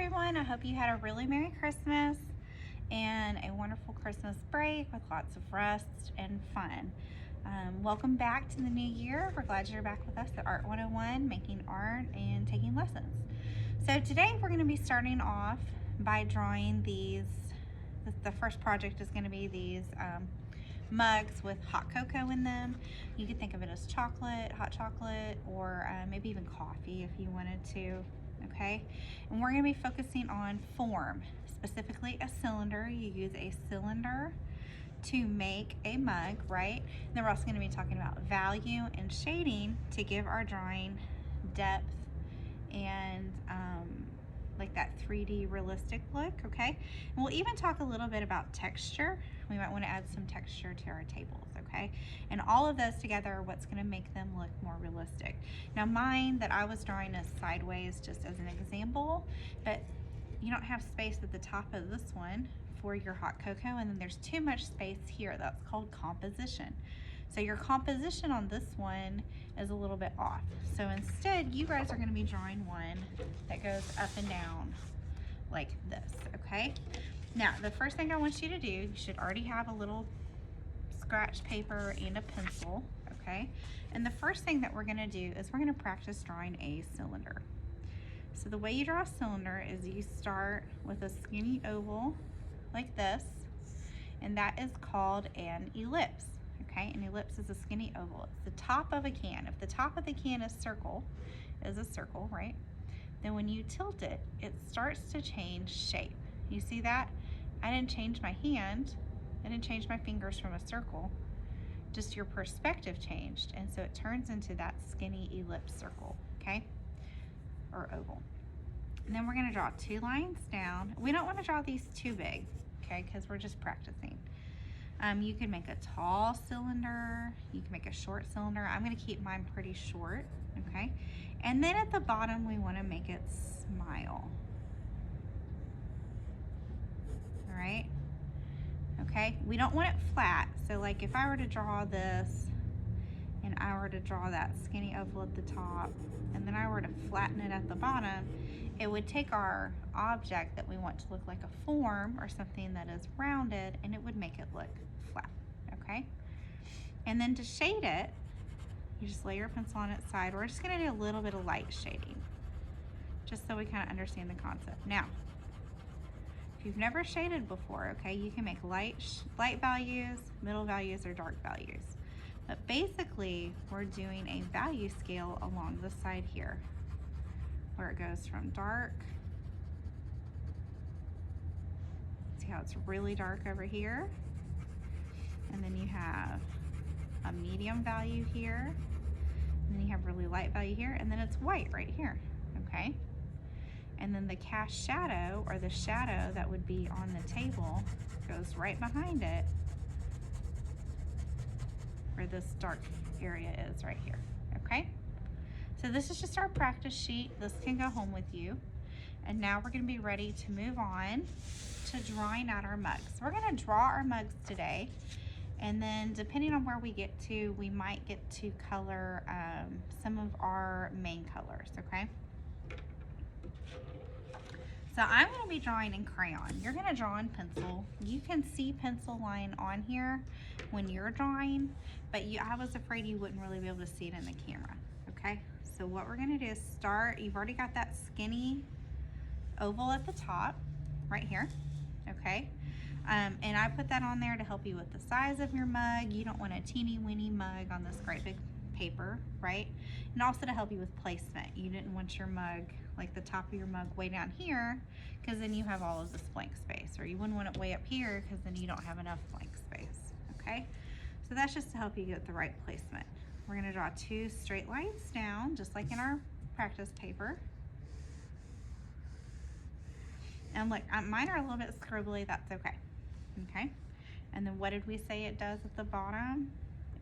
everyone. I hope you had a really Merry Christmas and a wonderful Christmas break with lots of rest and fun. Welcome back to the new year. We're glad you're back with us at Art 101, making art and taking lessons. So today we're going to be starting off by drawing these. The first project is going to be these mugs with hot cocoa in them. You could think of it as chocolate, hot chocolate, or maybe even coffee if you wanted to. Okay, and we're going to be focusing on form, specifically a cylinder. You use a cylinder to make a mug, right? And then we're also going to be talking about value and shading to give our drawing depth and like that 3D realistic look, okay? And we'll even talk a little bit about texture. We might want to add some texture to our tables, okay? And all of those together are what's going to make them look more realistic. Now mine that I was drawing is sideways just as an example, but you don't have space at the top of this one for your hot cocoa, and then there's too much space here. That's called composition. So your composition on this one is a little bit off. So instead, you guys are going to be drawing one that goes up and down like this, okay? Now, the first thing I want you to do, you should already have a little scratch paper and a pencil, okay? And the first thing that we're going to do is we're going to practice drawing a cylinder. So the way you draw a cylinder is you start with a skinny oval like this, and that is called an ellipse. Okay, an ellipse is a skinny oval. It's the top of a can. If the top of the can is a circle, right? Then when you tilt it, it starts to change shape. You see that? I didn't change my hand. I didn't change my fingers from a circle. Just your perspective changed, and so it turns into that skinny ellipse circle, okay? Or oval. And then we're going to draw 2 lines down. We don't want to draw these too big, okay, because we're just practicing. You can make a tall cylinder, you can make a short cylinder. I'm going to keep mine pretty short, okay? And then at the bottom, we want to make it smile. All right? Okay? We don't want it flat. So like if I were to draw this and I were to draw that skinny oval at the top, and then I were to flatten it at the bottom, it would take our object that we want to look like a form or something that is rounded, and it would make it look flat, okay? And then to shade it, you just lay your pencil on its side. We're just gonna do a little bit of light shading, just so we kind of understand the concept. Now, if you've never shaded before, okay, you can make light values, middle values, or dark values. But basically, we're doing a value scale along the side here, where it goes from dark. See how it's really dark over here? And then you have a medium value here, and then you have really light value here, and then it's white right here, okay? And then the cast shadow, or the shadow that would be on the table, goes right behind it, where this dark area is right here, okay? So this is just our practice sheet. This can go home with you. And now we're gonna be ready to move on to drawing out our mugs. So we're gonna draw our mugs today, and then depending on where we get to, we might get to color some of our main colors, okay? So I'm gonna be drawing in crayon. You're gonna draw in pencil. You can see pencil line on here when you're drawing, but I was afraid you wouldn't really be able to see it in the camera, okay? So what we're gonna do is start, you've already got that skinny oval at the top, right here, okay? And I put that on there to help you with the size of your mug. You don't want a teeny weeny mug on this great big paper, right? And also to help you with placement. You didn't want your mug, like the top of your mug way down here, because then you have all of this blank space, or you wouldn't want it way up here because then you don't have enough blank space, okay? So that's just to help you get the right placement. We're gonna draw 2 straight lines down, just like in our practice paper. And look, mine are a little bit scribbly, that's okay, okay? And then what did we say it does at the bottom?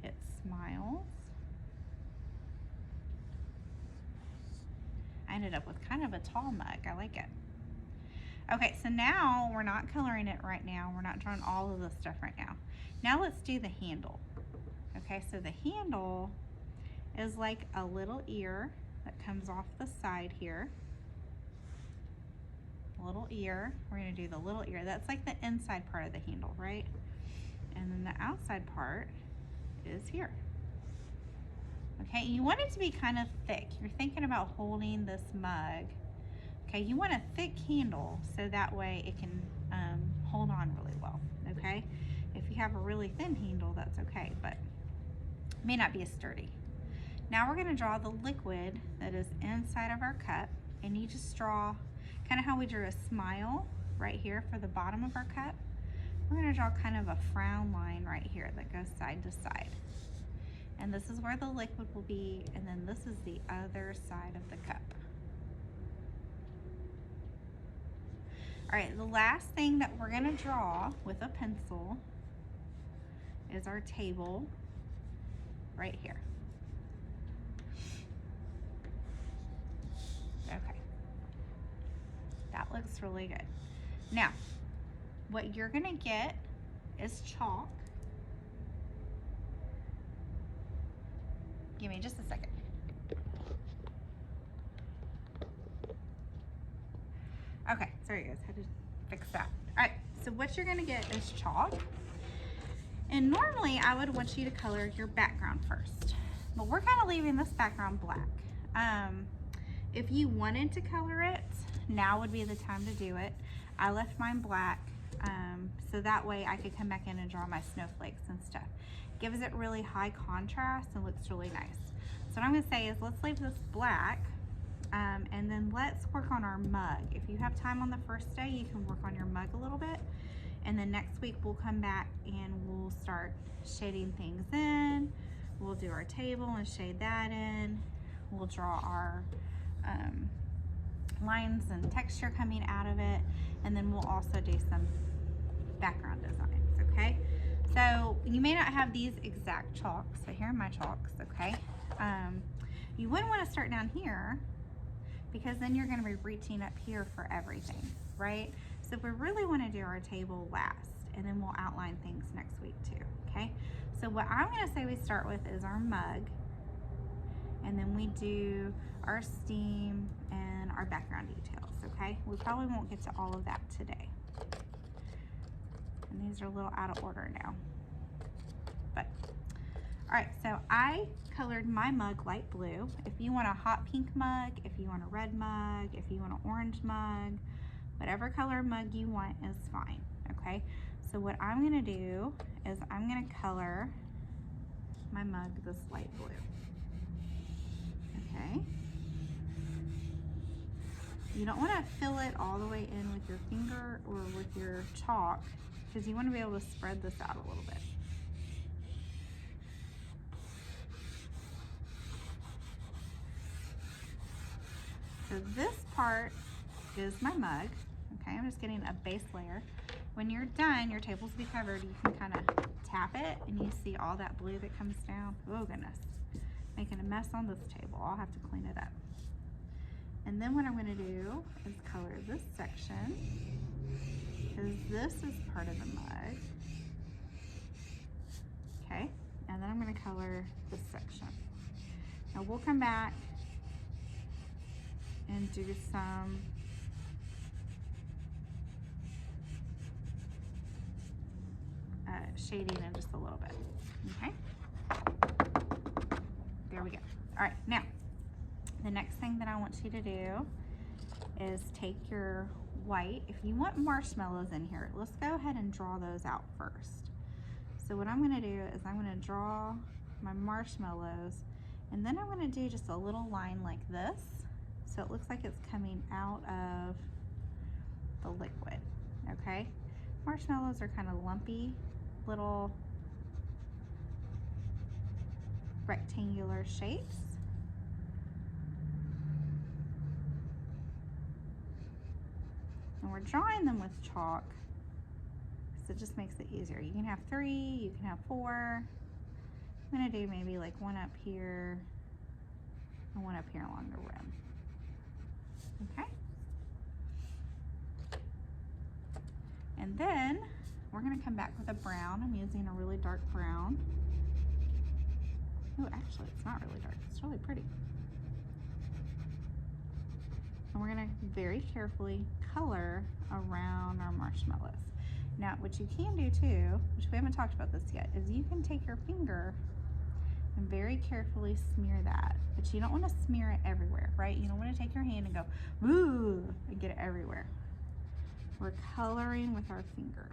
It smiles. I ended up with kind of a tall mug, I like it. Okay, so now we're not coloring it right now. We're not drawing all of this stuff right now. Now let's do the handle. Okay, so the handle is like a little ear that comes off the side here, little ear. We're gonna do the little ear. That's like the inside part of the handle, right? And then the outside part is here. Okay, you want it to be kind of thick. You're thinking about holding this mug. Okay, you want a thick handle so that way it can hold on really well, okay? If you have a really thin handle, that's okay, but it may not be as sturdy. Now we're gonna draw the liquid that is inside of our cup, and you just draw kind of how we drew a smile right here for the bottom of our cup. We're gonna draw kind of a frown line right here that goes side to side. And this is where the liquid will be, and then this is the other side of the cup. All right, the last thing that we're gonna draw with a pencil is our table right here. Okay, that looks really good. Now, what you're gonna get is chalk. Give me just a second. Okay, sorry guys, had to fix that. All right, so what you're gonna get is chalk. And normally I would want you to color your background first, but we're kind of leaving this background black. If you wanted to color it, now would be the time to do it. I left mine black, so that way I could come back in and draw my snowflakes and stuff. Gives it really high contrast and looks really nice. So what I'm gonna say is let's leave this black, and then let's work on our mug. If you have time on the first day, you can work on your mug a little bit. And then next week we'll come back and we'll start shading things in. We'll do our table and shade that in. We'll draw our lines and texture coming out of it. And then we'll also do some background designs, okay? So you may not have these exact chalks. So here are my chalks, okay? You wouldn't want to start down here because then you're going to be reaching up here for everything, right? So we really want to do our table last, and then we'll outline things next week too, okay? So what I'm going to say we start with is our mug, and then we do our steam and our background details, okay? We probably won't get to all of that today. And these are a little out of order now. But, all right, so I colored my mug light blue. If you want a hot pink mug, if you want a red mug, if you want an orange mug, whatever color mug you want is fine, okay? So what I'm gonna do is I'm gonna color my mug this light blue, okay? You don't wanna fill it all the way in with your finger or with your chalk because you wanna be able to spread this out a little bit. So this part is my mug. Okay, I'm just getting a base layer. When you're done, your tables will be covered. You can kind of tap it and you see all that blue that comes down. Oh goodness, making a mess on this table. I'll have to clean it up. And then what I'm gonna do is color this section because this is part of the mug. Okay, and then I'm gonna color this section. Now we'll come back and do some shading in just a little bit, okay? There we go. All right, now, the next thing that I want you to do is take your white. If you want marshmallows in here, let's go ahead and draw those out first. So what I'm gonna do is I'm gonna draw my marshmallows, and then I'm gonna do just a little line like this, so it looks like it's coming out of the liquid, okay? Marshmallows are kind of lumpy, little rectangular shapes. And we're drawing them with chalk, so it just makes it easier. You can have 3, you can have 4. I'm gonna do maybe like one up here and one up here along the rim. Okay? And then we're gonna come back with a brown. I'm using a really dark brown. Oh, actually, it's not really dark. It's really pretty. And we're gonna very carefully color around our marshmallows. Now, what you can do too, which we haven't talked about this yet, is you can take your finger and very carefully smear that. But you don't want to smear it everywhere, right? You don't want to take your hand and go, woo, and get it everywhere. We're coloring with our fingers.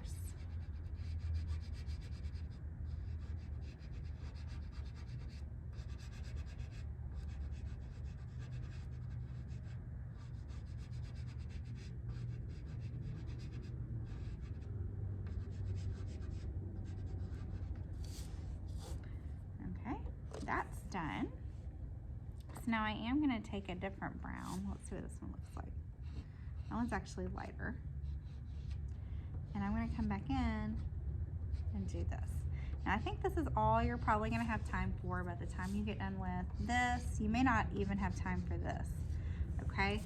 Okay, that's done. So now I am going to take a different brown. Let's see what this one looks like. That one's actually lighter. And I'm going to come back in and do this. Now I think this is all you're probably going to have time for by the time you get done with this. You may not even have time for this, okay?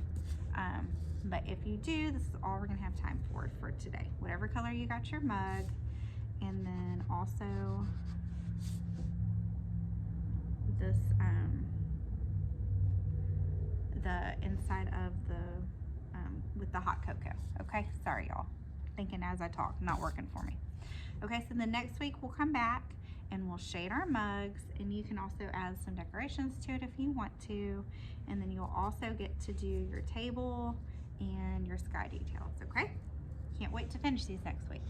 But if you do, this is all we're going to have time for today. Whatever color you got your mug, and then also this, the inside of the, with the hot cocoa, okay? Sorry, y'all. Thinking as I talk, not working for me. Okay, so the next week we'll come back and we'll shade our mugs, and you can also add some decorations to it if you want to, and then you'll also get to do your table and your sky details, okay? Can't wait to finish these next week.